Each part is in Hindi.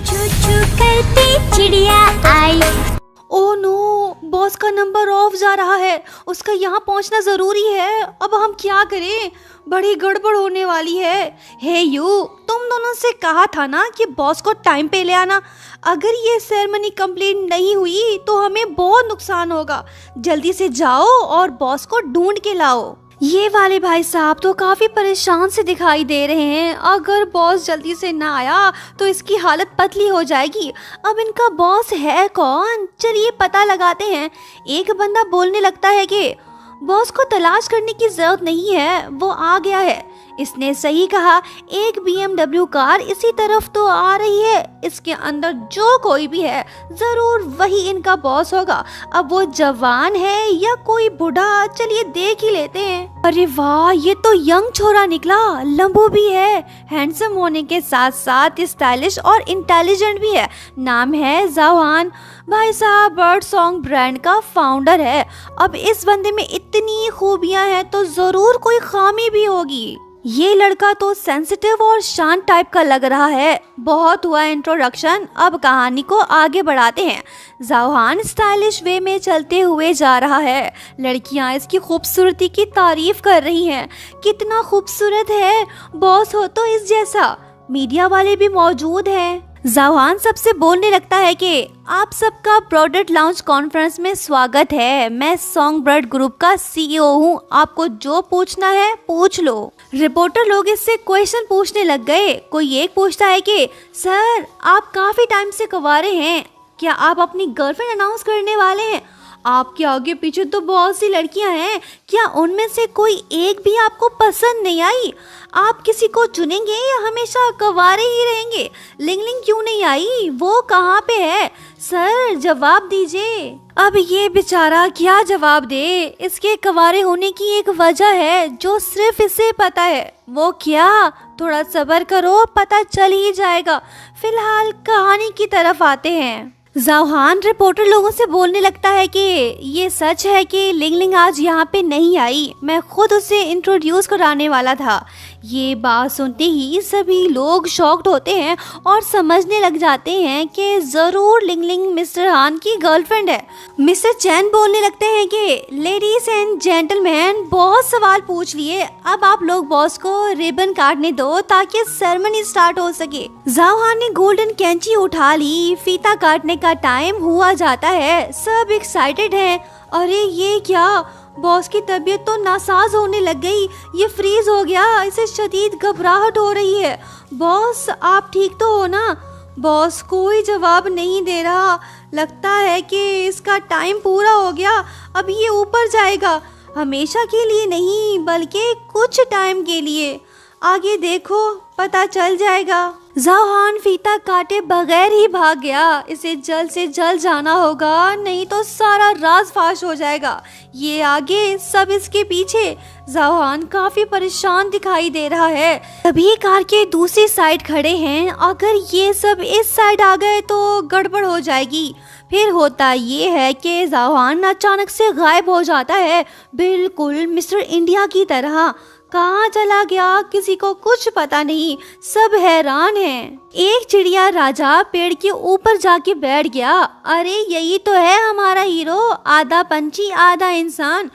छू छू करती चिड़िया आई। ओह नो, बॉस का नंबर ऑफ जा रहा है। उसका यहाँ पहुँचना जरूरी है। अब हम क्या करें? बड़ी गड़बड़ होने वाली है। हे यू, तुम दोनों से कहा था ना कि बॉस को टाइम पे ले आना। अगर ये सेरेमनी कंप्लीट नहीं हुई तो हमें बहुत नुकसान होगा। जल्दी से जाओ और बॉस को ढूंढ के लाओ। ये वाले भाई साहब तो काफी परेशान से दिखाई दे रहे हैं। अगर बॉस जल्दी से ना आया तो इसकी हालत पतली हो जाएगी। अब इनका बॉस है कौन? चलिए पता लगाते हैं। एक बंदा बोलने लगता है कि बॉस को तलाश करने की जरूरत नहीं है, वो आ गया है। इसने सही कहा। एक BMW कार इसी तरफ तो आ रही है। इसके अंदर जो कोई भी है जरूर वही इनका बॉस होगा। अब वो जवान है या कोई बूढ़ा, चलिए देख ही लेते हैं। अरे वाह, ये तो यंग छोरा निकला। लंबू भी है, हैंडसम होने के साथ साथ स्टाइलिश और इंटेलिजेंट भी है। नाम है जवान। भाई साहब बर्ड सॉन्ग ब्रांड का फाउंडर है। अब इस बंदे में इतनी खूबियां हैं तो जरूर कोई खामी भी होगी। ये लड़का तो सेंसिटिव और शांत टाइप का लग रहा है। बहुत हुआ इंट्रोडक्शन, अब कहानी को आगे बढ़ाते हैं। जवान स्टाइलिश वे में चलते हुए जा रहा है। लड़कियां इसकी खूबसूरती की तारीफ कर रही हैं। कितना खूबसूरत है, बॉस हो तो इस जैसा। मीडिया वाले भी मौजूद हैं। जवान सबसे बोलने लगता है कि आप सबका प्रोडक्ट लॉन्च कॉन्फ्रेंस में स्वागत है। मैं सॉन्ग बर्ड ग्रुप का CEO हूँ। आपको जो पूछना है पूछ लो। रिपोर्टर लोग इससे क्वेश्चन पूछने लग गए। कोई एक पूछता है कि सर, आप काफी टाइम से कुंवारे हैं, क्या आप अपनी गर्लफ्रेंड अनाउंस करने वाले हैं? आपके आगे पीछे तो बहुत सी लड़कियां हैं, क्या उनमें से कोई एक भी आपको पसंद नहीं आई? आप किसी को चुनेंगे या हमेशा कुंवारे ही रहेंगे? लिंग लिंग क्यों नहीं आई? वो कहाँ पे है? सर जवाब दीजिए। अब ये बेचारा क्या जवाब दे? इसके कुंवारे होने की एक वजह है जो सिर्फ इसे पता है। वो क्या? थोड़ा सब्र करो, पता चल ही जाएगा। फिलहाल कहानी की तरफ आते हैं। जवान रिपोर्टर लोगों से बोलने लगता है कि ये सच है कि लिंग लिंग आज यहाँ पे नहीं आई। मैं खुद उसे इंट्रोड्यूस कराने वाला था। ये बात सुनते ही सभी लोग शॉक्ड होते हैं और समझने लग जाते हैं कि जरूर लिंग लिंग मिस्टर हान की गर्लफ्रेंड है। मिस्टर चैन बोलने लगते हैं कि लेडीज एंड जेंटलमैन, बहुत सवाल पूछ लिए, अब आप लोग बॉस को रिबन काटने दो ताकि सेरेमनी स्टार्ट हो सके। जवान ने गोल्डन कैंची उठा ली। फीता काटने का टाइम हुआ जाता है। सब एक्साइटेड हैं। अरे ये क्या? बॉस की तबीयत तो नासाज होने लग गई। ये फ्रीज हो गया। इसे शदीद घबराहट हो रही है। बॉस, आप ठीक तो हो ना? बॉस कोई जवाब नहीं दे रहा। लगता है कि इसका टाइम पूरा हो गया। अब ये ऊपर जाएगा। हमेशा के लिए नहीं, बल्कि कुछ टाइम के लिए। आगे देखो, पता चल जाएगा। जवान फीता काटे बगैर ही भाग गया। इसे जल्द से जल्द जाना होगा, नहीं तो सारा राज फाश हो जाएगा। ये आगे, सब इसके पीछे। जवान काफी परेशान दिखाई दे रहा है। तभी कार के दूसरी साइड खड़े हैं। अगर ये सब इस साइड आ गए तो गड़बड़ हो जाएगी। फिर होता ये है कि जवान अचानक से गायब हो जाता है, बिल्कुल मिस्टर इंडिया की तरह। कहाँ चला गया, किसी को कुछ पता नहीं। सब हैरान हैं। एक चिड़िया राजा पेड़ के ऊपर जाके बैठ गया। अरे यही तो है हमारा हीरो, आधा पंछी आधा इंसान।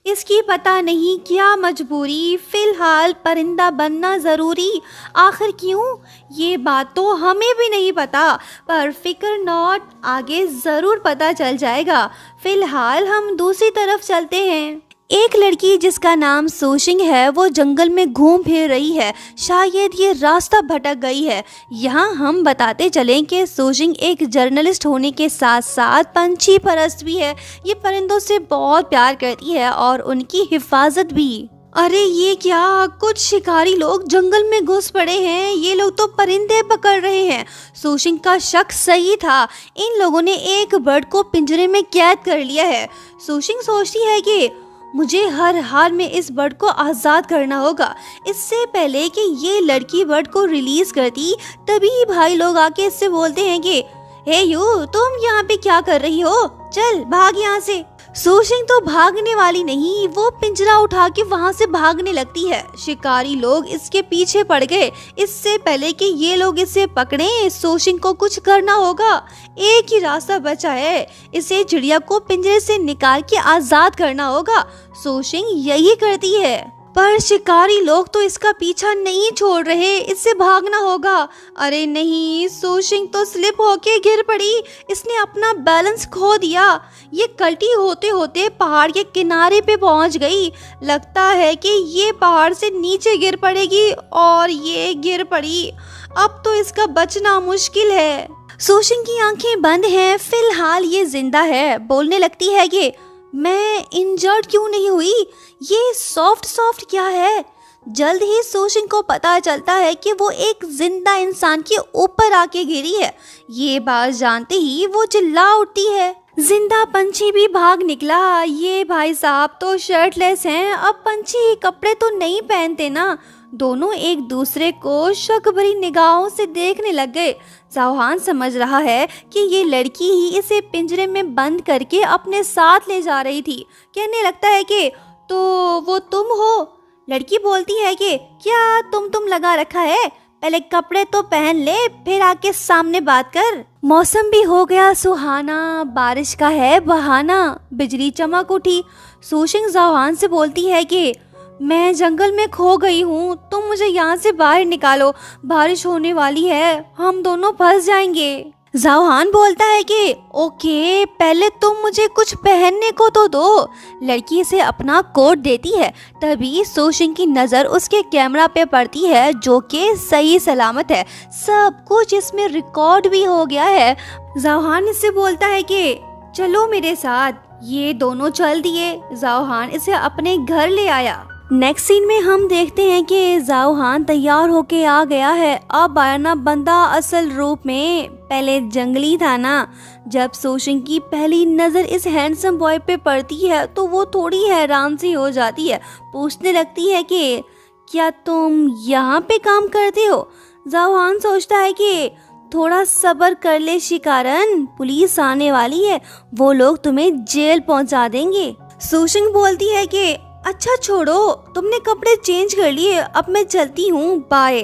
इसकी पता नहीं क्या मजबूरी, फिलहाल परिंदा बनना जरूरी। आखिर क्यों, ये बात तो हमें भी नहीं पता, पर फिक्र नॉट, आगे जरूर पता चल जाएगा। फिलहाल हम दूसरी तरफ चलते हैं। एक लड़की जिसका नाम सोशिंग है वो जंगल में घूम फिर रही है। शायद ये रास्ता भटक गई है। यहाँ हम बताते चलें कि सोशिंग एक जर्नलिस्ट होने के साथ साथ पंछी परस्त भी है। ये परिंदों से बहुत प्यार करती है और उनकी हिफाजत भी। अरे ये क्या, कुछ शिकारी लोग जंगल में घुस पड़े हैं। ये लोग तो परिंदे पकड़ रहे हैं। सोशिंग का शक सही था। इन लोगों ने एक बर्ड को पिंजरे में कैद कर लिया है। सोशिंग सोचती है कि मुझे हर हाल में इस बर्ड को आज़ाद करना होगा। इससे पहले कि ये लड़की बर्ड को रिलीज करती, तभी भाई लोग आके इससे बोलते हैं कि हे यू, तुम यहाँ पे क्या कर रही हो? चल भाग यहाँ से। सूशिंग तो भागने वाली नहीं, वो पिंजरा उठा के वहाँ से भागने लगती है। शिकारी लोग इसके पीछे पड़ गए। इससे पहले कि ये लोग इसे पकड़ें, सूशिंग को कुछ करना होगा। एक ही रास्ता बचा है, इसे चिड़िया को पिंजरे से निकाल के आजाद करना होगा। सूशिंग यही करती है, पर शिकारी लोग तो इसका पीछा नहीं छोड़ रहे, इससे भागना होगा। अरे नहीं, सूशिंग तो स्लिप होके गिर पड़ी, इसने अपना बैलेंस खो दिया। ये कल्टी होते होते पहाड़ के किनारे पे पहुंच गई। लगता है कि ये पहाड़ से नीचे गिर पड़ेगी, और ये गिर पड़ी। अब तो इसका बचना मुश्किल है। सूशिंग की आंखें बंद हैं, फिलहाल ये जिंदा है। बोलने लगती है कि मैं इंजर्ड क्यों नहीं हुई, ये सॉफ्ट क्या है। जल्द ही सूशिंग को पता चलता है कि वो एक जिंदा इंसान के ऊपर आके गिरी है। ये बात जानते ही वो चिल्ला उठती है। जिंदा पंछी भी भाग निकला। ये भाई साहब तो शर्टलेस हैं, अब पंछी कपड़े तो नहीं पहनते ना। दोनों एक दूसरे को शक भरी निगाहों से देखने लग गए। ज़ाओहान समझ रहा है कि ये लड़की ही इसे पिंजरे में बंद करके अपने साथ ले जा रही थी। कहने लगता है कि तो वो तुम हो। लड़की बोलती है कि क्या तुम लगा रखा है, पहले कपड़े तो पहन ले, फिर आके सामने बात कर। मौसम भी हो गया सुहाना, बारिश का है बहाना। बिजली चमक उठी। सूशिंग ज़ाओहान से बोलती है कि मैं जंगल में खो गई हूँ, तुम मुझे यहाँ से बाहर निकालो, बारिश होने वाली है, हम दोनों फंस जाएंगे। ज़ाओहान बोलता है कि ओके, पहले तुम मुझे कुछ पहनने को तो दो। लड़की इसे अपना कोट देती है। तभी सूशिंग की नज़र उसके कैमरा पे पड़ती है, जो कि सही सलामत है। सब कुछ इसमें रिकॉर्ड भी हो गया है। ज़ाओहान इससे बोलता है कि चलो मेरे साथ। ये दोनों चल दिए। ज़ाओहान इसे अपने घर ले आया। नेक्स्ट सीन में हम देखते हैं कि ज़ाओहान तैयार होके आ गया है। अब आया ना बंदा असल रूप में। पहले जंगली था ना। जब सूशिंग की पहली नज़र इस हैंडसम बॉय पे पड़ती है तो वो थोड़ी हैरान सी हो जाती है। पूछने लगती है कि क्या तुम यहाँ पे काम करते हो। ज़ाओहान सोचता है कि थोड़ा सब्र कर ले शिकारन, पुलिस आने वाली है, वो लोग तुम्हें जेल पहुँचा देंगे। सूशिंग बोलती है कि अच्छा छोड़ो, तुमने कपड़े चेंज कर लिए, अब मैं चलती हूँ, बाय।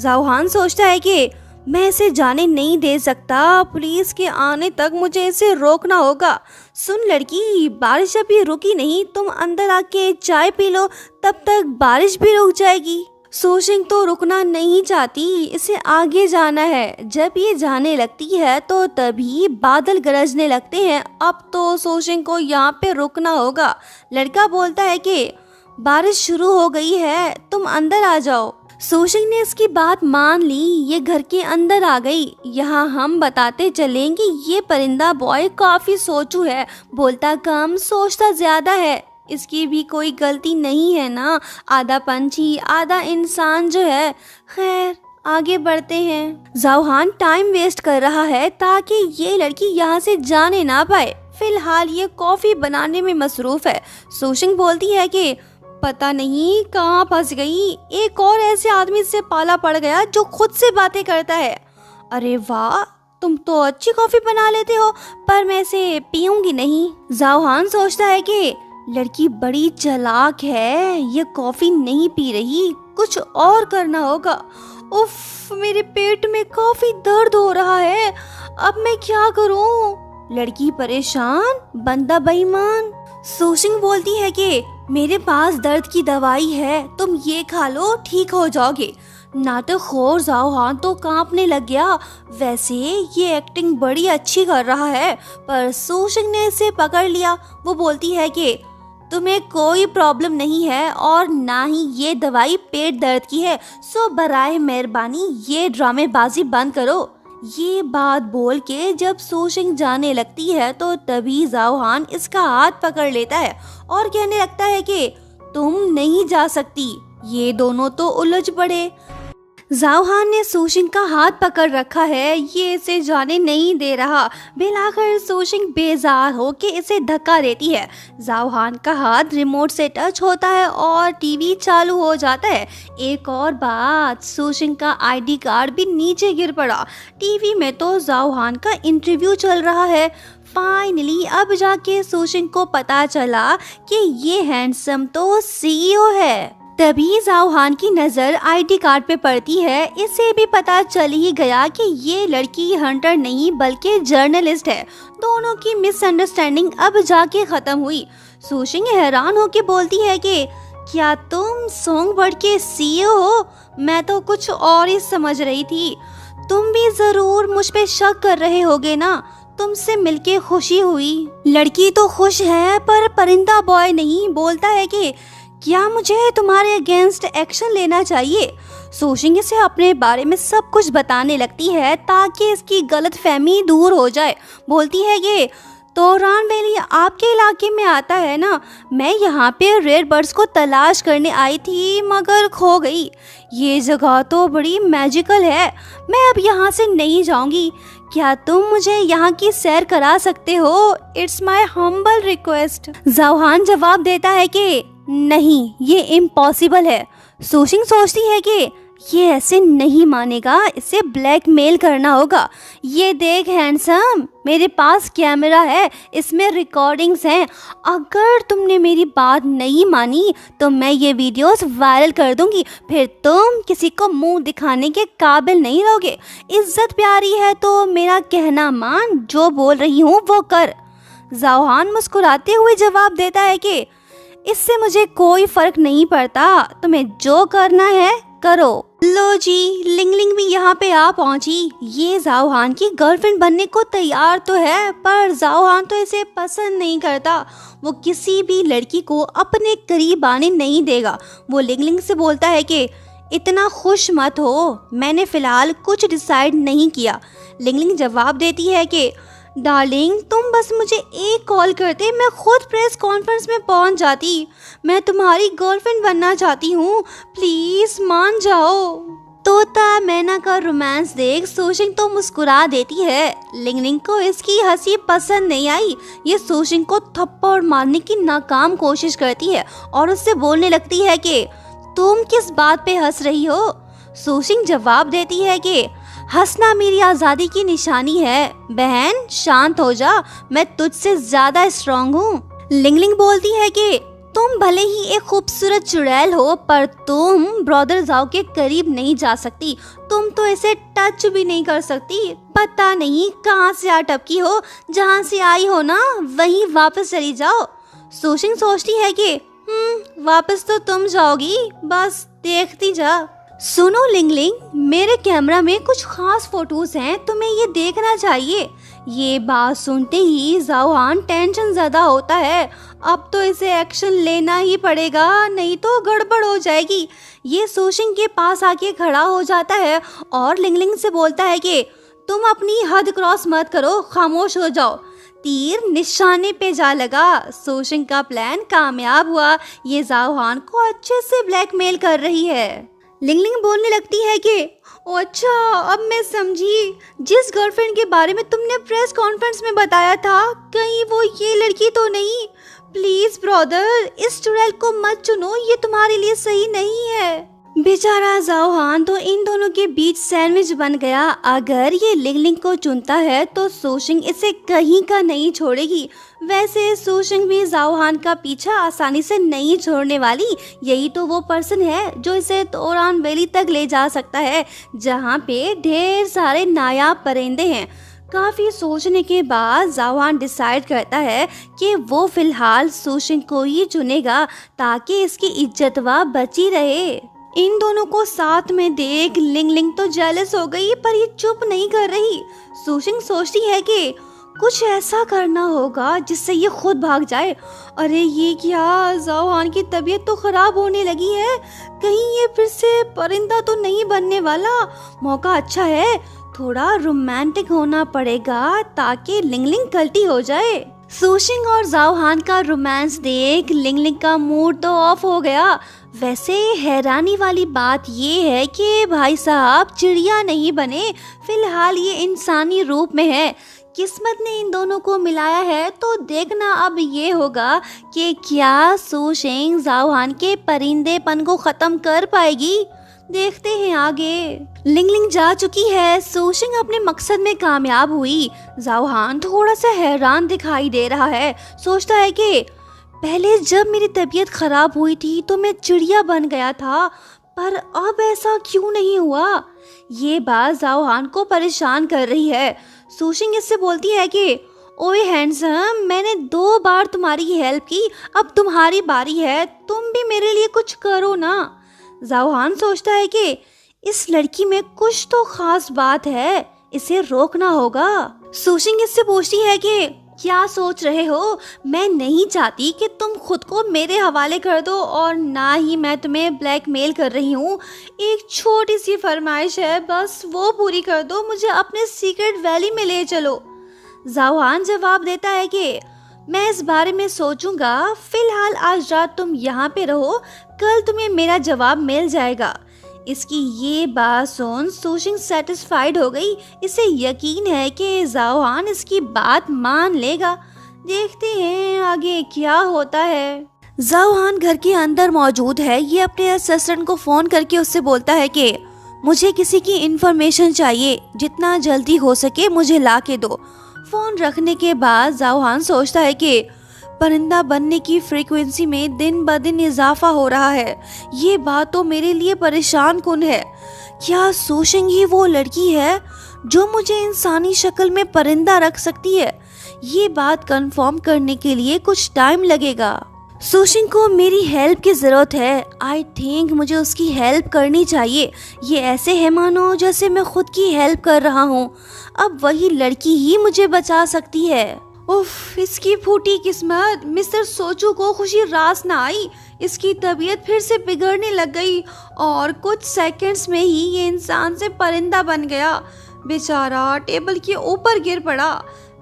ज़ाओहान सोचता है कि मैं इसे जाने नहीं दे सकता, पुलिस के आने तक मुझे इसे रोकना होगा। सुन लड़की, बारिश अभी रुकी नहीं, तुम अंदर आके चाय पी लो, तब तक बारिश भी रुक जाएगी। सूशिंग तो रुकना नहीं चाहती, इसे आगे जाना है। जब ये जाने लगती है तो तभी बादल गरजने लगते हैं। अब तो सूशिंग को यहाँ पे रुकना होगा। लड़का बोलता है कि बारिश शुरू हो गई है, तुम अंदर आ जाओ। सूशिंग ने इसकी बात मान ली। ये घर के अंदर आ गई। यहाँ हम बताते चलेंगे ये परिंदा बॉय काफी सोचू है, बोलता कम सोचता ज्यादा है। इसकी भी कोई गलती नहीं है ना, आधा पंछी आधा इंसान जो है। खैर आगे बढ़ते हैं। ज़ाओहान टाइम वेस्ट कर रहा है ताकि ये लड़की यहाँ से जाने ना पाए। फिलहाल ये कॉफी बनाने में मसरूफ है। सूशिंग बोलती है कि पता नहीं कहाँ फंस गई, एक और ऐसे आदमी से पाला पड़ गया जो खुद से बातें करता है। अरे वाह, तुम तो अच्छी कॉफी बना लेते हो, पर मैं इसे पीऊंगी नहीं। ज़ाओहान सोचता है कि लड़की बड़ी चालाक है, ये कॉफी नहीं पी रही, कुछ और करना होगा। उफ, मेरे पेट में काफी दर्द हो रहा है, अब मैं क्या करूं? लड़की परेशान, बंदा बेईमान। सूशिंग बोलती है कि मेरे पास दर्द की दवाई है, तुम ये खा लो, ठीक हो जाओगे। नाटकखोर ज़ाओहान तो कांपने लग गया। वैसे ये एक्टिंग बड़ी अच्छी कर रहा है, पर सूशिंग ने इसे पकड़ लिया। वो बोलती है कि तुम्हें कोई प्रॉब्लम नहीं है और ना ही ये दवाई पेट दर्द की है, सो बराए मेहरबानी ये ड्रामेबाजी बंद करो। ये बात बोल के जब सूशिंग जाने लगती है तो तभी ज़ाओहान इसका हाथ पकड़ लेता है और कहने लगता है कि तुम नहीं जा सकती। ये दोनों तो उलझ पड़े। ज़ाओहान ने सूशिंग का हाथ पकड़ रखा है, ये इसे जाने नहीं दे रहा। बिलाकर सूशिंग बेजार होके इसे धक्का देती है। ज़ाओहान का हाथ रिमोट से टच होता है और टीवी चालू हो जाता है। एक और बात, सूशिंग का आईडी कार्ड भी नीचे गिर पड़ा। टीवी में तो ज़ाओहान का इंटरव्यू चल रहा है। फाइनली अब जाके सोशिंग को पता चला कि ये हैंडसम तो सीईओ है। तभी जाओहान की नजर आईडी कार्ड पे पड़ती है। इसे भी पता चल ही गया कि ये लड़की हंटर नहीं बल्कि जर्नलिस्ट है। दोनों की मिसअंडरस्टैंडिंग अब जाके खत्म हुई। सोशिंग हैरान होके बोलती है कि क्या तुम सोंगबर्ड के सीईओ हो? मैं तो कुछ और ही समझ रही थी। तुम भी जरूर मुझ पे शक कर रहे होगे ना। तुमसे मिलके खुशी हुई। लड़की तो खुश है पर परिंदा बॉय नहीं। बोलता है कि क्या मुझे तुम्हारे अगेंस्ट एक्शन लेना चाहिए? सोशिंग इसे अपने बारे में सब कुछ बताने लगती है ताकि इसकी गलतफहमी दूर हो जाए। बोलती है कि तोरान वैली आपके इलाके में आता है ना? मैं यहाँ पे रेड बर्ड्स को तलाश करने आई थी मगर खो गई। ये जगह तो बड़ी मैजिकल है। मैं अब यहाँ से नहीं जाऊँगी। क्या तुम मुझे यहाँ की सैर करा सकते हो? It's my humble request. जाओहान जवाब देता है कि नहीं, ये इम्पॉसिबल है। सोशिंग सोचती है कि ये ऐसे नहीं मानेगा, इसे ब्लैकमेल करना होगा। ये देख हैंडसम, मेरे पास कैमरा है, इसमें रिकॉर्डिंग्स हैं। अगर तुमने मेरी बात नहीं मानी तो मैं ये वीडियोस वायरल कर दूंगी। फिर तुम किसी को मुंह दिखाने के काबिल नहीं रहोगे। इज्जत प्यारी है तो मेरा कहना मान, जो बोल रही हूँ वो कर। जाओहान मुस्कुराते हुए जवाब देता है कि इससे मुझे कोई फर्क नहीं पड़ता, तुम्हें जो करना है करो। लो जी, लिंगलिंग भी यहाँ पे आ पहुंची। ये जाओहान की गर्लफ्रेंड बनने को तैयार तो है पर जाओहान तो इसे पसंद नहीं करता। वो किसी भी लड़की को अपने करीब आने नहीं देगा। वो लिंगलिंग से बोलता है कि इतना खुश मत हो, मैंने फिलहाल कुछ डिसाइड नहीं किया। लिंगलिंग जवाब देती है कि डार्लिंग, तुम बस मुझे एक कॉल करते, मैं खुद प्रेस कॉन्फ्रेंस में पहुंच जाती। मैं तुम्हारी गर्लफ्रेंड बनना चाहती हूँ, प्लीज मान जाओ। तोता मैना का रोमांस देख सोशिंग तो मुस्कुरा देती है। लिंगलिंग को इसकी हंसी पसंद नहीं आई। ये सोशिंग को थप्पड़ मारने की नाकाम कोशिश करती है और उससे बोलने लगती है कि तुम किस बात पे हंस रही हो? सोशिंग जवाब देती है कि हंसना मेरी आज़ादी की निशानी है। बहन शांत हो जा, मैं तुझसे ज्यादा स्ट्रांग हूँ। लिंगलिंग बोलती है कि तुम भले ही एक खूबसूरत चुड़ैल हो पर तुम ब्रदर जाओ के करीब नहीं जा सकती। तुम तो इसे टच भी नहीं कर सकती। पता नहीं कहाँ से आ टपकी हो, जहाँ से आई हो ना वहीं वापस चली जाओ। सोशिंग सोचती है कि वापस तो तुम जाओगी, बस देखती जा। सुनो लिंगलिंग, मेरे कैमरा में कुछ खास फोटोज हैं, तुम्हें ये देखना चाहिए। ये बात सुनते ही जाओहान टेंशन ज्यादा होता है। अब तो इसे एक्शन लेना ही पड़ेगा, नहीं तो गड़बड़ हो जाएगी। ये सोशिंग के पास आके खड़ा हो जाता है और लिंगलिंग से बोलता है कि तुम अपनी हद क्रॉस मत करो, खामोश हो जाओ। तीर निशाने पे जा लगा। सोशिंग का प्लान कामयाब हुआ। ये जाओहान को अच्छे से ब्लैकमेल कर रही है। लिंगलिंग बोलने लगती है कि ओ अच्छा, अब मैं समझी। जिस गर्लफ्रेंड के बारे में तुमने प्रेस कॉन्फ्रेंस में बताया था, कहीं वो ये लड़की तो नहीं? प्लीज ब्रदर, इस चुड़ैल को मत चुनो, ये तुम्हारे लिए सही नहीं है। बेचारा जाओहान तो इन दोनों के बीच सैंडविच बन गया। अगर ये लिंगलिंग को चुनता है तो सोशिंग इसे कहीं का नहीं छोड़ेगी। वैसे सोशिंग भी जाओहान का पीछा आसानी से नहीं छोड़ने वाली। यही तो वो पर्सन है जो इसे तोरान वैली तक ले जा सकता है, जहाँ पे ढेर सारे नायाब परिंदे हैं। काफी सोचने के बाद जाओहान डिसाइड करता है कि वो फिलहाल सोशिंग को ही चुनेगा ताकि इसकी इज्जतवा बची रहे। इन दोनों को साथ में देख लिंगलिंग तो जेलस हो गई पर ये चुप नहीं कर रही। सोशिंग सोचती है कि कुछ ऐसा करना होगा जिससे ये खुद भाग जाए। अरे ये क्या, जाओहान की तबीयत तो खराब होने लगी है। कहीं ये फिर से परिंदा तो नहीं बनने वाला? मौका अच्छा है, थोड़ा रोमांटिक होना पड़ेगा ताकि लिंगलिंग गलती हो जाए। सोशिंग और जाओहान का रोमांस देख लिंगलिंग का मूड तो ऑफ हो गया। वैसे हैरानी वाली बात ये है कि भाई साहब चिड़िया नहीं बने, फिलहाल ये इंसानी रूप में है। किस्मत ने इन दोनों को मिलाया है तो देखना अब ये होगा कि क्या सोशिंग जाओहान के परिंदेपन को खत्म कर पाएगी। देखते हैं आगे। लिंग लिंग जा चुकी है, सोशिंग अपने मकसद में कामयाब हुई। जाओहान थोड़ा सा हैरान दिखाई दे रहा है। सोचता है कि पहले जब मेरी तबीयत खराब हुई थी तो मैं चिड़िया बन गया था, पर अब ऐसा क्यों नहीं हुआ। ये बात जाओहान को परेशान कर रही है। सोशिंग इससे बोलती है कि ओए हैंडसम, मैंने 2 बार तुम्हारी हेल्प की, अब तुम्हारी बारी है, तुम भी मेरे लिए कुछ करो ना। जाओहान सोचता है कि इस लड़की में कुछ तो खास बात है, इसे रोकना होगा। सोशिंग इससे पूछती है कि क्या सोच रहे हो, मैं नहीं चाहती कि तुम खुद को मेरे हवाले कर दो और ना ही मैं तुम्हें ब्लैकमेल कर रही हूँ। एक छोटी सी फरमाइश है, बस वो पूरी कर दो, मुझे अपने सीक्रेट वैली में ले चलो। जाओहान जवाब देता है कि मैं इस बारे में सोचूंगा, फिलहाल आज रात तुम यहाँ पे रहो, कल तुम्हें मेरा जवाब मिल जाएगा। इसकी ये बात सुन सोशिंग सेटिस्फाइड हो गई। इसे यकीन है कि जाओहान इसकी बात मान लेगा। देखते हैं आगे क्या होता है। जाओहान घर के अंदर मौजूद है। ये अपने असिस्टेंट को फोन करके उससे बोलता है कि मुझे किसी की इंफॉर्मेशन चाहिए, जितना जल्दी हो सके मुझे ला के दो। फोन रखने के बाद जाओहान सोचता है कि परिंदा बनने की फ्रीक्वेंसी में दिन ब दिन इजाफा हो रहा है। ये बात तो मेरे लिए परेशान कुन है। क्या सोशिंग ही वो लड़की है जो मुझे इंसानी शक्ल में परिंदा रख सकती है? ये बात कंफर्म करने के लिए कुछ टाइम लगेगा। सोशिंग को मेरी हेल्प की ज़रूरत है। आई थिंक मुझे उसकी हेल्प करनी चाहिए। ये ऐसे है मानो जैसे मैं खुद की हेल्प कर रहा हूँ। अब वही लड़की ही मुझे बचा सकती है। उफ, इसकी फूटी किस्मत। मिस्टर सोचू को खुशी रास ना आई। इसकी तबीयत फिर से बिगड़ने लग गई और कुछ सेकंड्स में ही ये इंसान से परिंदा बन गया। बेचारा टेबल के ऊपर गिर पड़ा।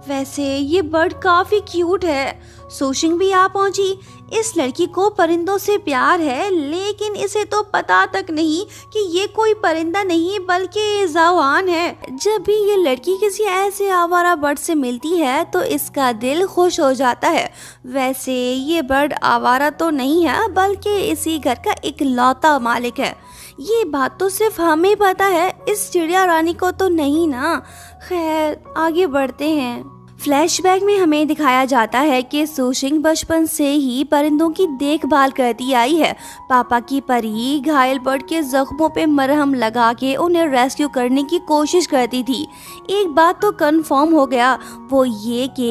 वैसे ये बर्ड काफ़ी क्यूट है। सोशिंग भी आ पहुंची। इस लड़की को परिंदों से प्यार है, लेकिन इसे तो पता तक नहीं कि ये कोई परिंदा नहीं बल्कि जाओहान है। जब भी ये लड़की किसी ऐसे आवारा बर्ड से मिलती है तो इसका दिल खुश हो जाता है। वैसे ये बर्ड आवारा तो नहीं है बल्कि इसी घर का इकलौता मालिक है। ये बात तो सिर्फ हमें पता है, इस चिड़िया रानी को तो नहीं ना। खैर आगे बढ़ते हैं। फ्लैशबैक में हमें दिखाया जाता है कि सोशिंग बचपन से ही परिंदों की देखभाल करती आई है। पापा की परी घायल बर्ड के जख्मों पे मरहम लगा के उन्हें रेस्क्यू करने की कोशिश करती थी। एक बात तो कंफर्म हो गया, वो ये कि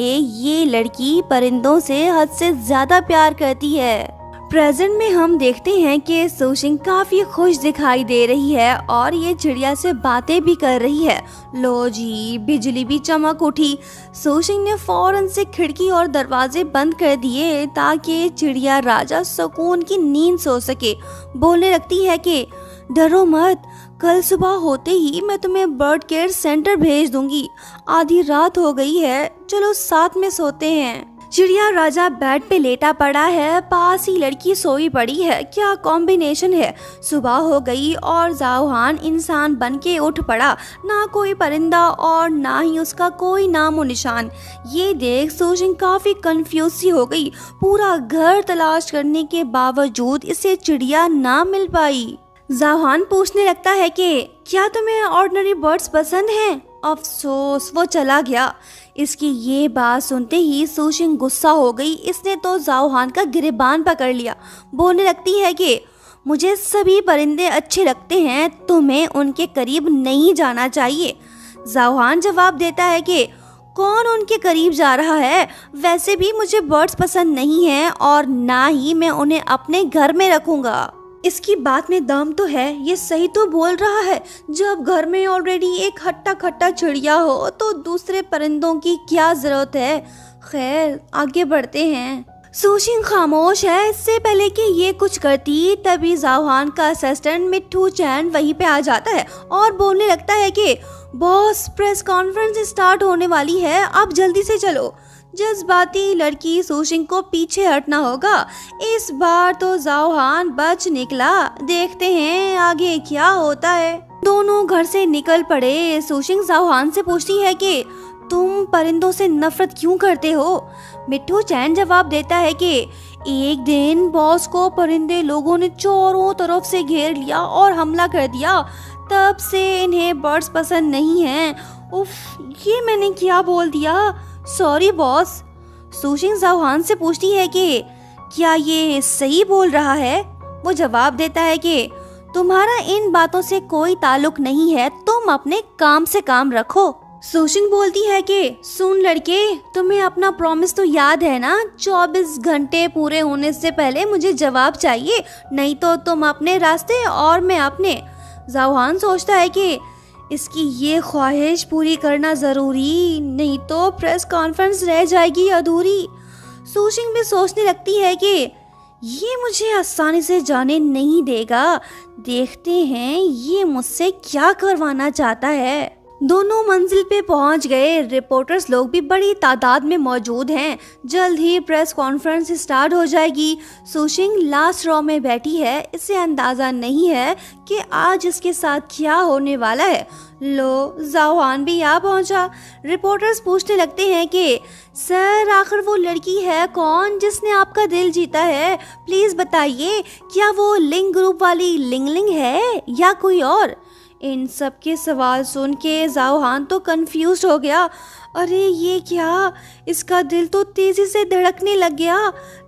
ये लड़की परिंदों से हद से ज़्यादा प्यार करती है। प्रेजेंट में हम देखते हैं कि सोशिंग काफ़ी खुश दिखाई दे रही है और ये चिड़िया से बातें भी कर रही है। लो जी, बिजली भी चमक उठी। सोशिंग ने फौरन से खिड़की और दरवाजे बंद कर दिए ताकि चिड़िया राजा सुकून की नींद सो सके। बोलने लगती है कि डरो मत, कल सुबह होते ही मैं तुम्हें बर्ड केयर सेंटर भेज दूंगी। आधी रात हो गई है, चलो साथ में सोते हैं। चिड़िया राजा बेड पे लेटा पड़ा है, पास ही लड़की सोई पड़ी है। क्या कॉम्बिनेशन है। सुबह हो गई और जाओहान इंसान बन के उठ पड़ा। ना कोई परिंदा और ना ही उसका कोई नामो निशान। ये देख सोशिंग काफ़ी कंफ्यूज सी हो गई। पूरा घर तलाश करने के बावजूद इसे चिड़िया ना मिल पाई। जाओहान पूछने लगता है कि क्या तुम्हें ऑर्डिनरी बर्ड्स पसंद हैं? अफसोस, वो चला गया। इसकी ये बात सुनते ही सोशिंग गुस्सा हो गई। इसने तो जाओहान का गिरेबान पकड़ लिया। बोलने लगती है कि मुझे सभी परिंदे अच्छे लगते हैं, तुम्हें उनके करीब नहीं जाना चाहिए। जाओहान जवाब देता है कि कौन उनके करीब जा रहा है? वैसे भी मुझे बर्ड्स पसंद नहीं हैं और ना ही मैं उन्हें अपने घर में रखूँगा। इसकी बात में दम तो है, ये सही तो बोल रहा है। जब घर में ऑलरेडी एक हट्टा खट्टा चिड़िया हो तो दूसरे परिंदों की क्या जरूरत है। खैर आगे बढ़ते हैं। सोशिंग खामोश है। इससे पहले कि ये कुछ करती तभी जाओहान का असिस्टेंट मिट्टू चैन वहीं पे आ जाता है और बोलने लगता है कि बॉस, प्रेस कॉन्फ्रेंस स्टार्ट होने वाली है, आप जल्दी से चलो। जज्बाती लड़की सोशिंग को पीछे हटना होगा। इस बार तो जाओहान बच निकला। देखते हैं आगे क्या होता है। दोनों घर से निकल पड़े। सोशिंग जाओहान से पूछती है कि तुम परिंदों से नफरत क्यों करते हो? मिट्टू चैन जवाब देता है कि एक दिन बॉस को परिंदे लोगों ने चारों तरफ से घेर लिया और हमला कर दिया। तब से इन्हें बर्ड्स पसंद नहीं हैं। उफ, ये मैंने क्या बोल दिया, सॉरी बॉस। सूशिंग जाओहान से पूछती है कि क्या ये सही बोल रहा है। वो जवाब देता है कि तुम्हारा इन बातों से कोई ताल्लुक नहीं है, तुम अपने काम से काम रखो। सूशिंग बोलती है कि सुन लड़के, तुम्हें अपना प्रॉमिस तो याद है ना, 24 घंटे पूरे होने से पहले मुझे जवाब चाहिए, नहीं तो तुम अपने रास्ते और मैं अपने। जाओहान सोचता है कि इसकी ये ख्वाहिश पूरी करना जरूरी, नहीं तो प्रेस कॉन्फ्रेंस रह जाएगी अधूरी। सूशिंग भी सोचने लगती है कि ये मुझे आसानी से जाने नहीं देगा, देखते हैं ये मुझसे क्या करवाना चाहता है। दोनों मंजिल पे पहुंच गए। रिपोर्टर्स लोग भी बड़ी तादाद में मौजूद हैं। जल्द ही प्रेस कॉन्फ्रेंस स्टार्ट हो जाएगी। सूशिंग लास्ट रो में बैठी है। इसे अंदाजा नहीं है कि आज इसके साथ क्या होने वाला है। लो, जाओहान भी यहाँ पहुंचा। रिपोर्टर्स पूछने लगते हैं कि सर, आखिर वो लड़की है कौन जिसने आपका दिल जीता है? प्लीज बताइए, क्या वो लिंग ग्रुप वाली लिंग लिंग है या कोई और? इन सब के सवाल सुन के जाओहान तो कंफ्यूज हो गया। अरे ये क्या, इसका दिल तो तेजी से धड़कने लग गया।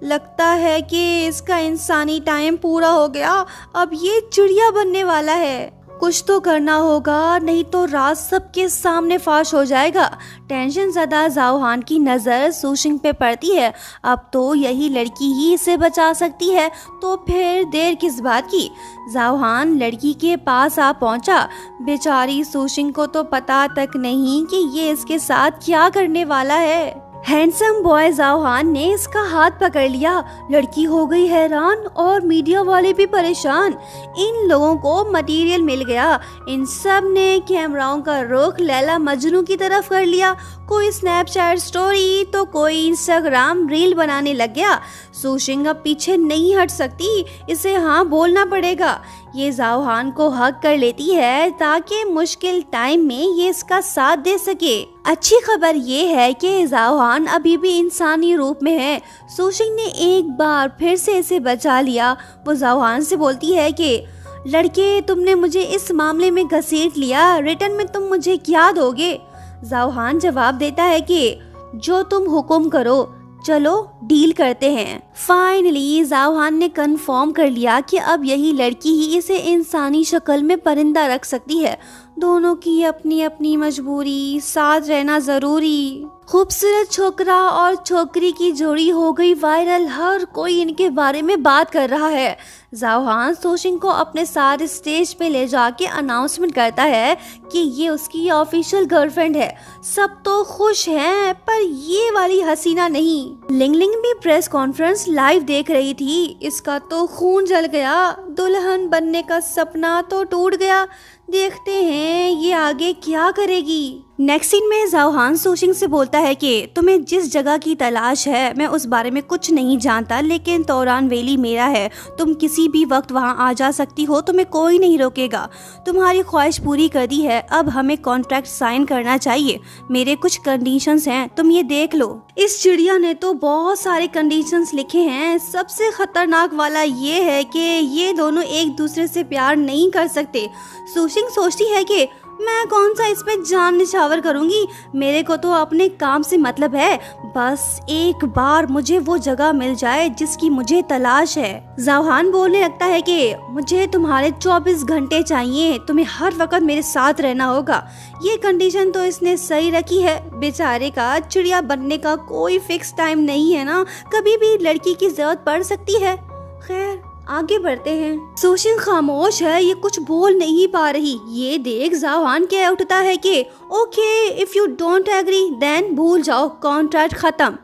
लगता है कि इसका इंसानी टाइम पूरा हो गया, अब ये चिड़िया बनने वाला है। कुछ तो करना होगा, नहीं तो राज सबके सामने फाश हो जाएगा। टेंशन ज़्यादा जाओहान की नज़र सूशिंग पे पड़ती है। अब तो यही लड़की ही इसे बचा सकती है, तो फिर देर किस बात की। जाओहान लड़की के पास आ पहुंचा। बेचारी सूशिंग को तो पता तक नहीं कि ये इसके साथ क्या करने वाला है। हैंडसम बॉय जाओहान ने इसका हाथ पकड़ लिया। लड़की हो गई हैरान और मीडिया वाले भी परेशान। इन लोगों को मटेरियल मिल गया। इन सब ने कैमराओं का रुख लैला मजनू की तरफ कर लिया। कोई स्नैपचैट स्टोरी तो कोई इंस्टाग्राम रील बनाने लग गया। सूशिंग अब पीछे नहीं हट सकती, इसे हाँ बोलना पड़ेगा। ये जाओहान को हक कर लेती है ताकि मुश्किल टाइम में ये इसका साथ दे सके। अच्छी खबर ये है कि जाओहान अभी भी इंसानी रूप में है। सूशिंग ने एक बार फिर से इसे बचा लिया। वो जाओहान से बोलती है कि लड़के, तुमने मुझे इस मामले में घसीट लिया, रिटर्न में तुम मुझे क्या दोगे? जाओहान जवाब देता है कि जो तुम हुक्म करो, चलो डील करते हैं। फाइनली जाओहान ने कंफर्म कर लिया कि अब यही लड़की ही इसे इंसानी शक्ल में परिंदा रख सकती है। दोनों की अपनी अपनी मजबूरी, साथ रहना जरूरी। खूबसूरत छोकरा और छोकरी की जोड़ी हो गई वायरल, हर कोई इनके बारे में बात कर रहा है। जाओहान सूशिंग को अपने साथ स्टेज पे ले जाके अनाउंसमेंट करता है कि ये उसकी ऑफिशियल गर्लफ्रेंड है। सब तो खुश हैं, पर ये वाली हसीना नहीं। लिंग लिंग भी प्रेस कॉन्फ्रेंस लाइव देख रही थी। इसका तो खून जल गया, दुल्हन बनने का सपना तो टूट गया। देखते हैं ये आगे क्या करेगी। नेक्स्ट सीन में जाओहान सूशिंग से बोलता है कि तुम्हें जिस जगह की तलाश है मैं उस बारे में कुछ नहीं जानता, लेकिन तोरान वैली मेरा है। तुम किसी भी वक्त वहां आ जा सकती हो, तुम्हें कोई नहीं रोकेगा। तुम्हारी ख्वाहिश पूरी कर दी है, अब हमें कॉन्ट्रैक्ट साइन करना चाहिए। मेरे कुछ कंडीशंस हैं, तुम ये देख लो। इस चिड़िया ने तो बहुत सारे कंडीशंस लिखे हैं। सबसे खतरनाक वाला ये है कि ये दोनों एक दूसरे से प्यार नहीं कर सकते। सूशिंग सोचती है कि मैं कौन सा इस पे जान निछावर करूंगी, मेरे को तो अपने काम से मतलब है। बस एक बार मुझे वो जगह मिल जाए जिसकी मुझे तलाश है। जाओहान बोलने लगता है कि मुझे तुम्हारे 24 घंटे चाहिए, तुम्हें हर वक्त मेरे साथ रहना होगा। ये कंडीशन तो इसने सही रखी है। बेचारे का चिड़िया बनने का कोई फिक्स टाइम नहीं है ना, कभी भी लड़की की जरूरत पड़ सकती है। खैर आगे बढ़ते हैं। सूशिंग खामोश है, ये कुछ बोल नहीं पा रही। ये देख जाओहान कह उठता है कि okay, if you don't agree then भूल जाओ, कॉन्ट्रैक्ट खत्म।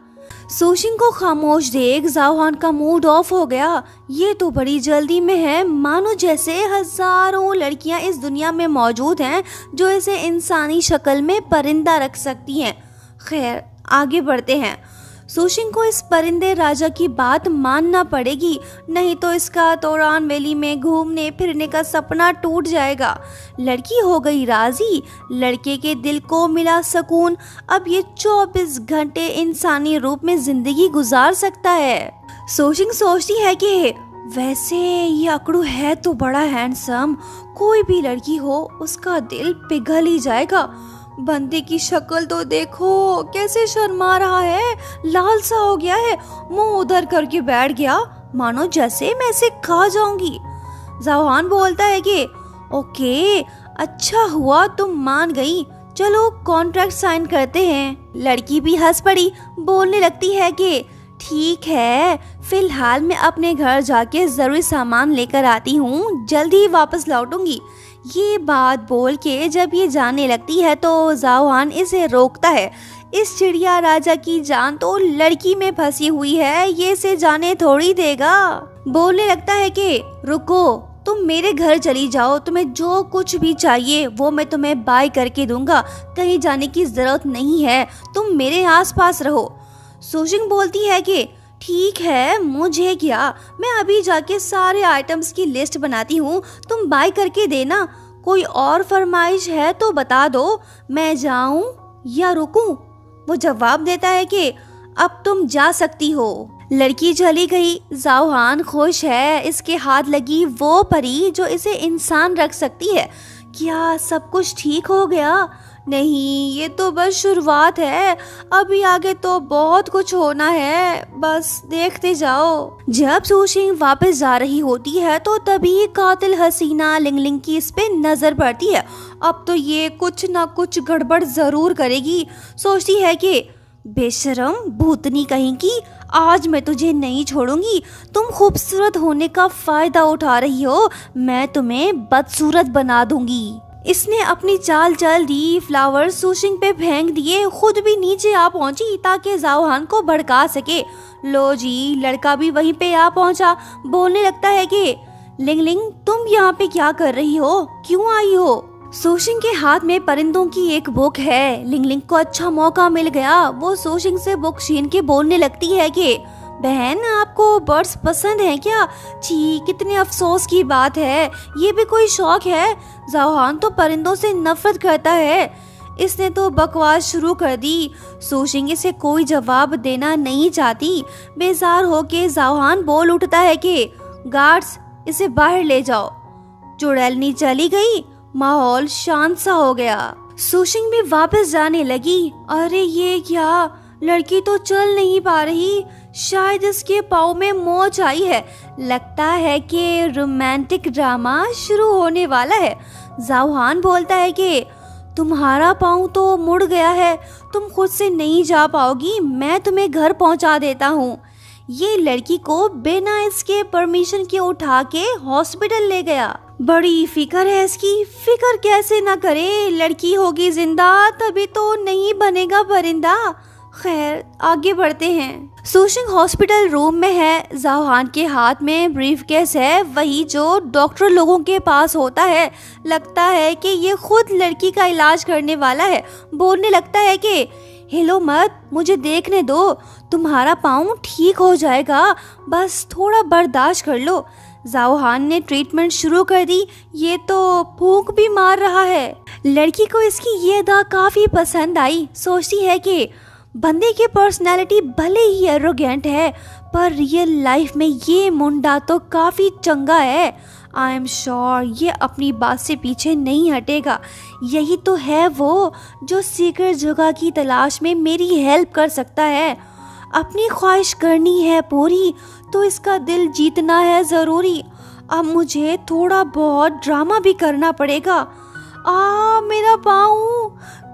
सूशिंग को खामोश देख जाओहान का मूड ऑफ हो गया। ये तो बड़ी जल्दी में है, मानो जैसे हजारों लड़कियां इस दुनिया में मौजूद हैं जो इसे इंसानी शक्ल में परिंदा रख सकती हैं। खैर आगे बढ़ते हैं। सूशिंग को इस परिंदे राजा की बात मानना पड़ेगी, नहीं तो इसका तोरान वैली में घूमने फिरने का सपना टूट जाएगा। लड़की हो गई राजी, लड़के के दिल को मिला सुकून। अब ये 24 घंटे इंसानी रूप में जिंदगी गुजार सकता है। सूशिंग सोचती है कि वैसे ये अकड़ू है तो बड़ा हैंडसम, कोई भी लड़की हो उसका दिल पिघल ही जाएगा। बंदे की शक्ल तो देखो, कैसे शर्मा रहा है, लाल सा हो गया है, मुंह उधर करके बैठ गया मानो जैसे मैं इसे खा जाऊंगी। जवान बोलता है कि ओके, अच्छा हुआ तुम मान गई, चलो कॉन्ट्रैक्ट साइन करते हैं। लड़की भी हंस पड़ी, बोलने लगती है कि ठीक है, फिलहाल मैं अपने घर जाके जरूरी सामान लेकर आती हूँ, जल्दी वापस लौटूंगी। ये बात बोल के जब ये जाने लगती है तो जावान इसे रोकता है। इस चिड़िया राजा की जान तो लड़की में फंसी हुई है, ये इसे जाने थोड़ी देगा। बोलने लगता है कि रुको, तुम मेरे घर चली जाओ, तुम्हें जो कुछ भी चाहिए वो मैं तुम्हें बाय करके दूंगा, कहीं जाने की जरूरत नहीं है, तुम मेरे आसपास रहो। सूशिंग बोलती है कि ठीक है, मुझे क्या, मैं अभी जाके सारे आइटम्स की लिस्ट बनाती हूँ, तुम बाय करके देना। कोई और फरमाइश है तो बता दो, मैं जाऊँ या रुकूं? वो जवाब देता है कि अब तुम जा सकती हो। लड़की चली गई। जाओहान खुश है, इसके हाथ लगी वो परी जो इसे इंसान रख सकती है। क्या सब कुछ ठीक हो गया? नहीं, ये तो बस शुरुआत है, अभी आगे तो बहुत कुछ होना है, बस देखते जाओ। जब सूशिंग वापस जा रही होती है तो तभी कातिल हसीना लिंगलिंग की इस पे नजर पड़ती है। अब तो ये कुछ ना कुछ गड़बड़ जरूर करेगी। सोचती है कि बेशरम भूतनी कहीं की, आज मैं तुझे नहीं छोड़ूंगी। तुम खूबसूरत होने का फायदा उठा रही हो, मैं तुम्हें बदसूरत बना दूंगी। इसने अपनी चाल चल दी, फ्लावर सूशिंग पे फेंक दिए, खुद भी नीचे आ पहुंची ताकि जाओहान को भड़का सके। लो जी, लड़का भी वहीं पे आ पहुंचा। बोलने लगता है कि लिंगलिंग, तुम यहाँ पे क्या कर रही हो, क्यों आई हो? सूशिंग के हाथ में परिंदों की एक बुक है। लिंगलिंग को अच्छा मौका मिल गया। वो सूशिंग से बुक छीन के बोलने लगती है कि बहन, आपको बर्ड्स पसंद हैं क्या? छी, कितने अफसोस की बात है, ये भी कोई शौक है? जाओहान तो परिंदों से नफरत करता है। इसने तो बकवास शुरू कर दी। सूशिंग इसे कोई जवाब देना नहीं चाहती। बेजार होके जाओहान बोल उठता है कि गार्ड्स, इसे बाहर ले जाओ। चुड़ैलनी चली गई, माहौल शांत सा हो गया। सूशिंग भी वापस जाने लगी। अरे ये क्या, लड़की तो चल नहीं पा रही, शायद इसके पाँव में मोच आई है। लगता है कि रोमांटिक ड्रामा शुरू होने वाला है। जाओहान बोलता है कि तुम्हारा पाँव तो मुड़ गया है, तुम खुद से नहीं जा पाओगी, मैं तुम्हें घर पहुंचा देता हूँ। ये लड़की को बिना इसके परमिशन के उठा के हॉस्पिटल ले गया। बड़ी फिक्र है इसकी, फिक्र कैसे ना करे, लड़की होगी जिंदा तभी तो नहीं बनेगा परिंदा। खैर, आगे बढ़ते हैं। सूशिंग हॉस्पिटल रूम में है। जाओहान के हाथ में ब्रीफकेस है, वही जो डॉक्टर लोगों के पास होता है। लगता है कि ये खुद लड़की का इलाज करने वाला है। बोलने लगता है कि हिलो मत, मुझे देखने दो, तुम्हारा पाँव ठीक हो जाएगा, बस थोड़ा बर्दाश्त कर लो। जाओहान ने ट्रीटमेंट शुरू कर दी। ये तो फूंक भी मार रहा है। लड़की को इसकी ये अदा काफी पसंद आई। सोचती है कि बंदे की पर्सनैलिटी भले ही एरोगेंट है, पर रियल लाइफ में ये मुंडा तो काफी चंगा है। आई एम श्योर ये अपनी बात से पीछे नहीं हटेगा। यही तो है वो जो सीक्रेट जगह की तलाश में मेरी हेल्प कर सकता है। अपनी ख्वाहिश करनी है पूरी तो इसका दिल जीतना है ज़रूरी। अब मुझे थोड़ा बहुत ड्रामा भी करना पड़ेगा। मेरा पाँव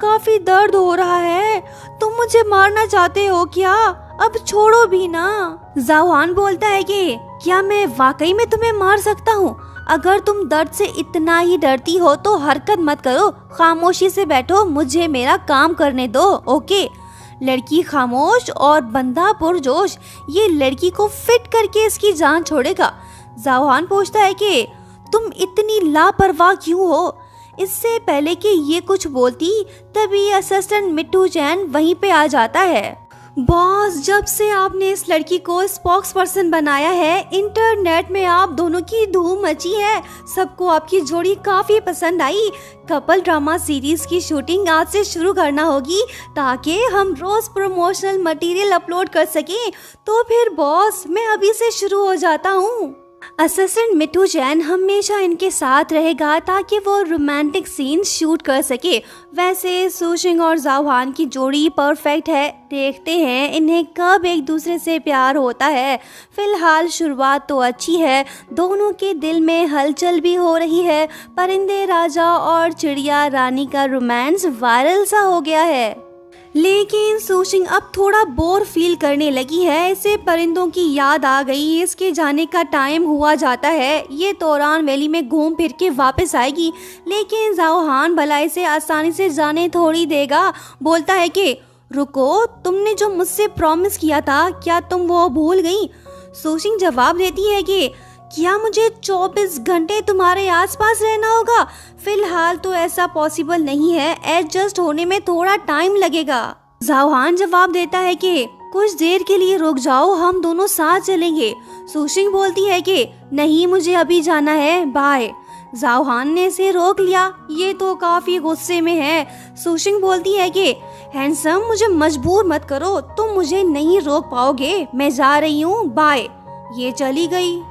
काफ़ी दर्द हो रहा है, तुम मुझे मारना चाहते हो क्या? अब छोड़ो भी ना। जाओहान बोलता है कि क्या मैं वाकई में तुम्हें मार सकता हूँ? अगर तुम दर्द से इतना ही डरती हो तो हरकत मत करो, खामोशी से बैठो, मुझे मेरा काम करने दो। ओके। लड़की खामोश और बंदा पुरजोश। ये लड़की को फिट करके इसकी जान छोड़ेगा। जाओहान पूछता है कि तुम इतनी लापरवाह क्यों हो? इससे पहले कि ये कुछ बोलती तभी असिस्टेंट मिट्टू चैन वहीं पे आ जाता है। बॉस, जब से आपने इस लड़की को स्पोक्स पर्सन बनाया है, इंटरनेट में आप दोनों की धूम मची है। सबको आपकी जोड़ी काफी पसंद आई। कपल ड्रामा सीरीज की शूटिंग आज से शुरू करना होगी ताकि हम रोज प्रमोशनल मटेरियल अपलोड कर सकें। तो फिर बॉस, मैं अभी से शुरू हो जाता हूँ। असिस्टेंट मिट्टू जैन हमेशा इनके साथ रहेगा ताकि वो रोमांटिक सीन शूट कर सके। वैसे सूशिंग और जाओहान की जोड़ी परफेक्ट है। देखते हैं इन्हें कब एक दूसरे से प्यार होता है। फिलहाल शुरुआत तो अच्छी है, दोनों के दिल में हलचल भी हो रही है। परिंदे राजा और चिड़िया रानी का रोमांस वायरल सा हो गया है। लेकिन सूशिंग अब थोड़ा बोर फील करने लगी है। इसे परिंदों की याद आ गई। इसके जाने का टाइम हुआ जाता है। ये तोरान वैली में घूम फिर के वापस आएगी, लेकिन जाओहान भला इसे आसानी से जाने थोड़ी देगा। बोलता है कि रुको, तुमने जो मुझसे प्रॉमिस किया था, क्या तुम वो भूल गई? सूशिंग जवाब देती है कि क्या मुझे 24 घंटे तुम्हारे आसपास रहना होगा? फिलहाल तो ऐसा पॉसिबल नहीं है, एडजस्ट होने में थोड़ा टाइम लगेगा। जाओहान जवाब देता है कि कुछ देर के लिए रुक जाओ, हम दोनों साथ चलेंगे। सूशिंग बोलती है कि नहीं, मुझे अभी जाना है, बाय। जाओहान ने इसे रोक लिया। ये तो काफी गुस्से में है। सूशिंग बोलती है कि हैंडसम, मुझे मजबूर मत करो, तुम मुझे नहीं रोक पाओगे, मैं जा रही हूँ, बाय। ये चली गई।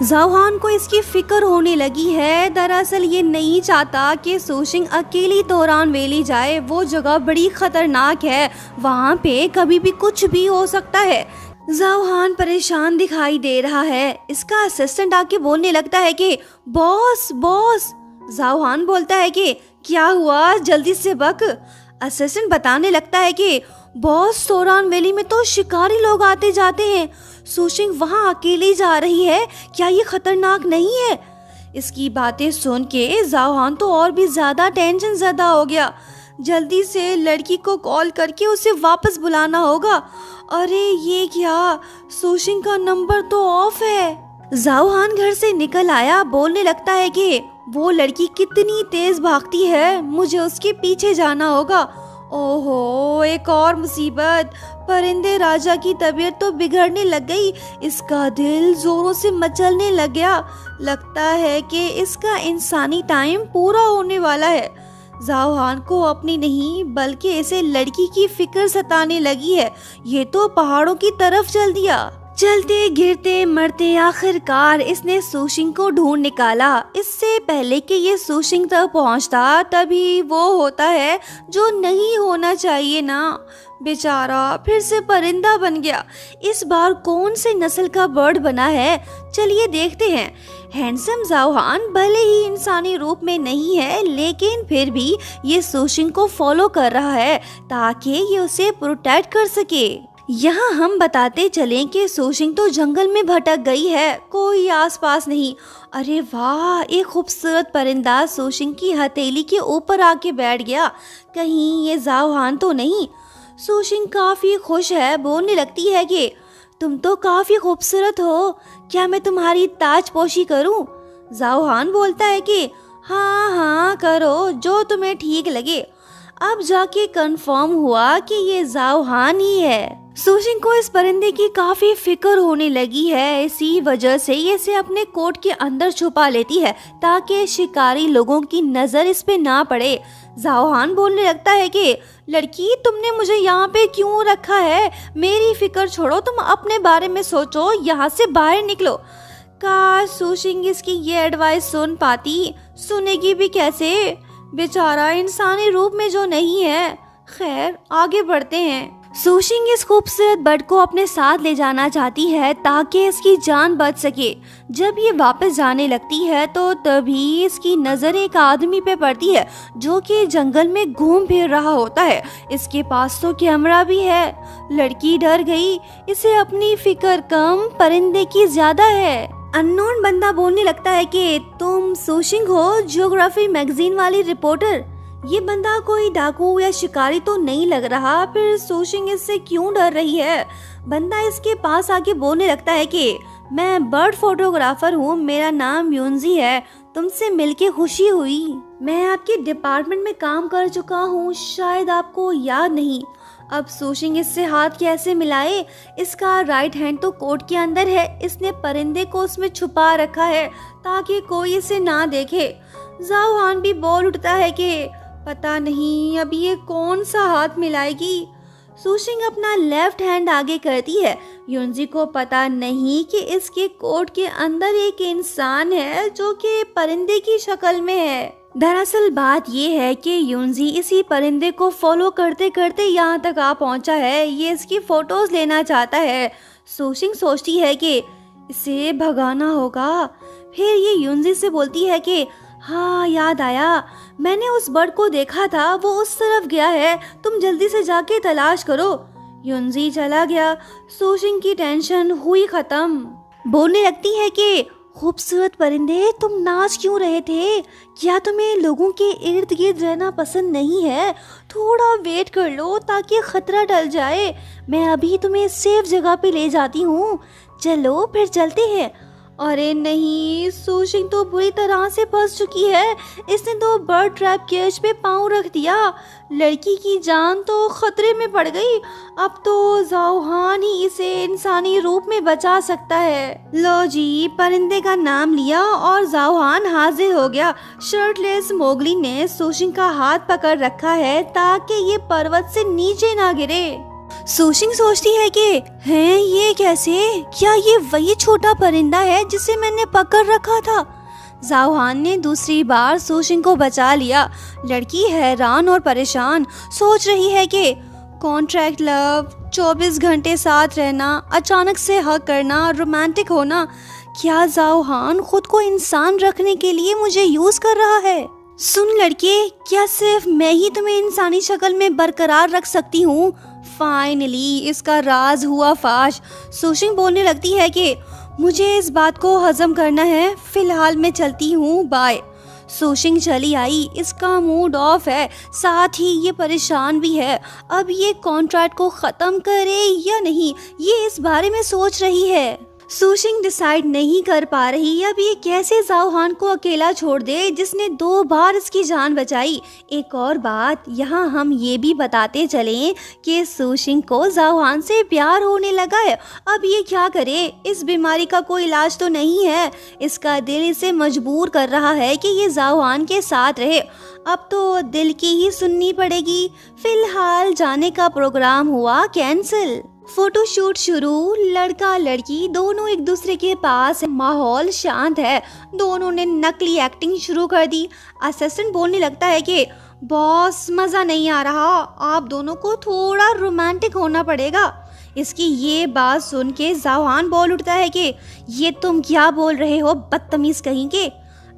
जाओहान को इसकी फिक्र होने लगी है। दरअसल ये नहीं चाहता कि सूशिंग अकेली तोरान वैली जाए। वो जगह बड़ी खतरनाक है, वहाँ पे कभी भी कुछ भी हो सकता है। जाओहान परेशान दिखाई दे रहा है। इसका असिस्टेंट आके बोलने लगता है कि बॉस बॉस। जाओहान बोलता है कि क्या हुआ, जल्दी से बक। असिस्टेंट बताने लगता है कि बॉस, तोरान वैली में तो शिकारी लोग आते जाते हैं। सूशिंग वहाँ अकेली जा रही है, क्या ये खतरनाक नहीं है? इसकी बातें सुन के जाओहान तो और भी ज्यादा टेंशन ज़दा हो गया। जल्दी से लड़की को कॉल करके उसे वापस बुलाना होगा। अरे ये क्या, सूशिंग का नंबर तो ऑफ है। जाओहान घर से निकल आया। बोलने लगता है कि वो लड़की कितनी तेज भागती है, मुझे उसके पीछे जाना होगा। ओहो, एक और मुसीबत। परिंदे राजा की तबीयत तो बिगड़ने लग गई। इसका दिल जोरों से मचलने लग गया। लगता है कि इसका इंसानी टाइम पूरा होने वाला है। जाओहान को अपनी नहीं बल्कि इसे लड़की की फिक्र सताने लगी है। ये तो पहाड़ों की तरफ चल दिया। चलते गिरते मरते आखिरकार इसने सूशिंग को ढूंढ निकाला। इससे पहले कि ये सूशिंग तक पहुंचता, तभी वो होता है जो नहीं होना चाहिए ना। बेचारा फिर से परिंदा बन गया। इस बार कौन से नस्ल का बर्ड बना है, चलिए देखते हैं। हैंडसम जाओहान भले ही इंसानी रूप में नहीं है, लेकिन फिर भी ये सूशिंग को फॉलो कर रहा है ताकि ये उसे प्रोटेक्ट कर सके। यहाँ हम बताते चलें कि सूशिंग तो जंगल में भटक गई है, कोई आसपास नहीं। अरे वाह, एक खूबसूरत परिंदा सूशिंग की हथेली के ऊपर आके बैठ गया। कहीं ये जाओहान तो नहीं? सूशिंग काफी खुश है। बोलने लगती है कि तुम तो काफी खूबसूरत हो, क्या मैं तुम्हारी ताजपोशी करूं? जाओहान बोलता है कि हाँ हाँ करो, जो तुम्हें ठीक लगे। अब जाके कंफर्म हुआ कि ये जाओहान ही है। सूशिंग को इस परिंदे की काफी फिक्र होने लगी है। इसी वजह से ये इसे अपने कोट के अंदर छुपा लेती है ताकि शिकारी लोगों की नजर इस पे ना पड़े। जाओहान बोलने लगता है कि लड़की, तुमने मुझे यहाँ पे क्यों रखा है? मेरी फिक्र छोड़ो, तुम अपने बारे में सोचो, यहाँ से बाहर निकलो। काश सूशिंग इसकी ये एडवाइस सुन पाती। सुनेगी भी कैसे, बेचारा इंसानी रूप में जो नहीं है। खैर, आगे बढ़ते हैं। सूशिंग इस खूबसूरत बर्ड को अपने साथ ले जाना चाहती है ताकि इसकी जान बच सके। जब ये वापस जाने लगती है तो तभी इसकी नजर एक आदमी पे पड़ती है जो कि जंगल में घूम फिर रहा होता है। इसके पास तो कैमरा भी है। लड़की डर गई। इसे अपनी फिक्र कम, परिंदे की ज्यादा है। अननोन बंदा बोलने लगता है कि तुम सूशिंग हो, ज्योग्राफी मैगजीन वाली रिपोर्टर। ये बंदा कोई डाकू या शिकारी तो नहीं लग रहा, फिर सूशिंग इससे क्यों डर रही है? बंदा इसके पास आके बोलने लगता है कि मैं बर्ड फोटोग्राफर हूँ, मेरा नाम यूनजी है, तुमसे मिलके खुशी हुई। मैं आपके डिपार्टमेंट में काम कर चुका हूँ, शायद आपको याद नहीं। अब सूशिंग इससे हाथ कैसे मिलाए? इसका राइट हैंड तो कोट के अंदर है। इसने परिंदे को उसमें छुपा रखा है ताकि कोई इसे ना देखे। जाओहान भी बोल उठता है कि पता नहीं अब ये कौन सा हाथ मिलाएगी। सूशिंग अपना लेफ्ट हैंड आगे करती है। युनजी को पता नहीं कि इसके कोट के अंदर एक इंसान है जो कि परिंदे की शक्ल में है। दरअसल बात ये है कि युनजी इसी परिंदे को फॉलो करते करते यहाँ तक आ पहुँचा है। ये इसकी फोटोज लेना चाहता है। सूशिंग सोचती है कि इसे भगाना होगा। फिर ये युनजी से बोलती है कि हाँ याद आया, मैंने उस बर्ड को देखा था, वो उस तरफ गया है, तुम जल्दी से जाके तलाश करो। युनजी चला गया। सूशिंग की टेंशन हुई खत्म। बोलने लगती है कि खूबसूरत परिंदे, तुम नाच क्यों रहे थे? क्या तुम्हें लोगों के इर्द गिर्द रहना पसंद नहीं है? थोड़ा वेट कर लो ताकि खतरा टल जाए। मैं अभी तुम्हें सेफ जगह पे ले जाती हूँ। चलो फिर चलते हैं। अरे नहीं, सूशिंग तो बुरी तरह से फंस चुकी है। इसने तो बर्ड ट्रैप केज पे पाँव रख दिया। लड़की की जान तो खतरे में पड़ गई। अब तो ज़ाओहान ही इसे इंसानी रूप में बचा सकता है। लो जी, परिंदे का नाम लिया और ज़ाओहान हाजिर हो गया। शर्टलेस मोगली ने सूशिंग का हाथ पकड़ रखा है ताकि ये पर्वत से नीचे ना गिरे। सूशिंग सोचती है कि हैं ये कैसे? क्या ये वही छोटा परिंदा है जिसे मैंने पकड़ रखा था? ज़ाओहान ने दूसरी बार सूशिंग को बचा लिया। लड़की हैरान और परेशान सोच रही है कि कॉन्ट्रैक्ट लव, 24 घंटे साथ रहना, अचानक से हक करना, रोमांटिक होना, क्या ज़ाओहान खुद को इंसान रखने के लिए मुझे यूज कर रहा है? सुन लड़के, क्या सिर्फ मैं ही तुम्हें इंसानी शक्ल में बरकरार रख सकती हूँ? फाइनली इसका राज हुआ फाश। सूशिंग बोलने लगती है कि मुझे इस बात को हजम करना है, फिलहाल मैं चलती हूँ, बाय। सूशिंग चली आई। इसका मूड ऑफ है, साथ ही ये परेशान भी है। अब ये कॉन्ट्रैक्ट को खत्म करे या नहीं, ये इस बारे में सोच रही है। सूशिंग डिसाइड नहीं कर पा रही अब ये कैसे ज़ाओहान को अकेला छोड़ दे जिसने 2 बार इसकी जान बचाई। एक और बात यहाँ हम ये भी बताते चलें कि सूशिंग को ज़ाओहान से प्यार होने लगा है। अब ये क्या करे? इस बीमारी का कोई इलाज तो नहीं है। इसका दिल इसे मजबूर कर रहा है कि ये ज़ाओहान के साथ रहे। अब तो दिल की ही सुननी पड़ेगी। फिलहाल जाने का प्रोग्राम हुआ कैंसिल। फोटोशूट शुरू। लड़का लड़की दोनों एक दूसरे के पास। माहौल शांत है। दोनों ने नकली एक्टिंग शुरू कर दी। असिस्टेंट बोलने लगता है कि बॉस, मज़ा नहीं आ रहा, आप दोनों को थोड़ा रोमांटिक होना पड़ेगा। इसकी ये बात सुन के ज़ाओहान बोल उठता है कि ये तुम क्या बोल रहे हो, बदतमीज कहीं के।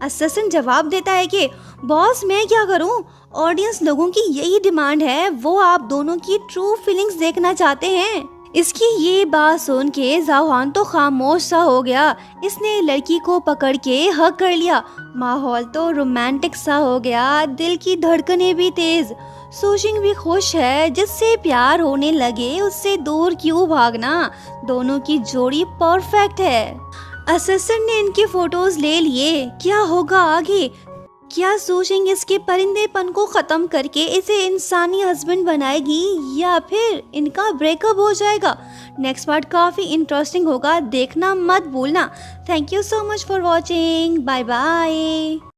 असिस्टेंट जवाब देता है कि बॉस, मैं क्या करूं? ऑडियंस लोगों की यही डिमांड है, वो आप दोनों की ट्रू फीलिंग्स देखना चाहते हैं। इसकी ये बात सुन के ज़ाओहान तो खामोश सा हो गया। इसने लड़की को पकड़ के हग कर लिया। माहौल तो रोमांटिक सा हो गया। दिल की धड़कनें भी तेज। सूशिंग भी खुश है। जिससे प्यार होने लगे उससे दूर क्यों भागना। दोनों की जोड़ी परफेक्ट है। असिस्टेंट ने इनके फोटोज ले लिए। क्या होगा आगे? क्या सूशिंग इसके परिंदेपन को खत्म करके इसे इंसानी हस्बैंड बनाएगी या फिर इनका ब्रेकअप हो जाएगा? नेक्स्ट पार्ट काफी इंटरेस्टिंग होगा, देखना मत भूलना। Thank you so much for watching. Bye bye.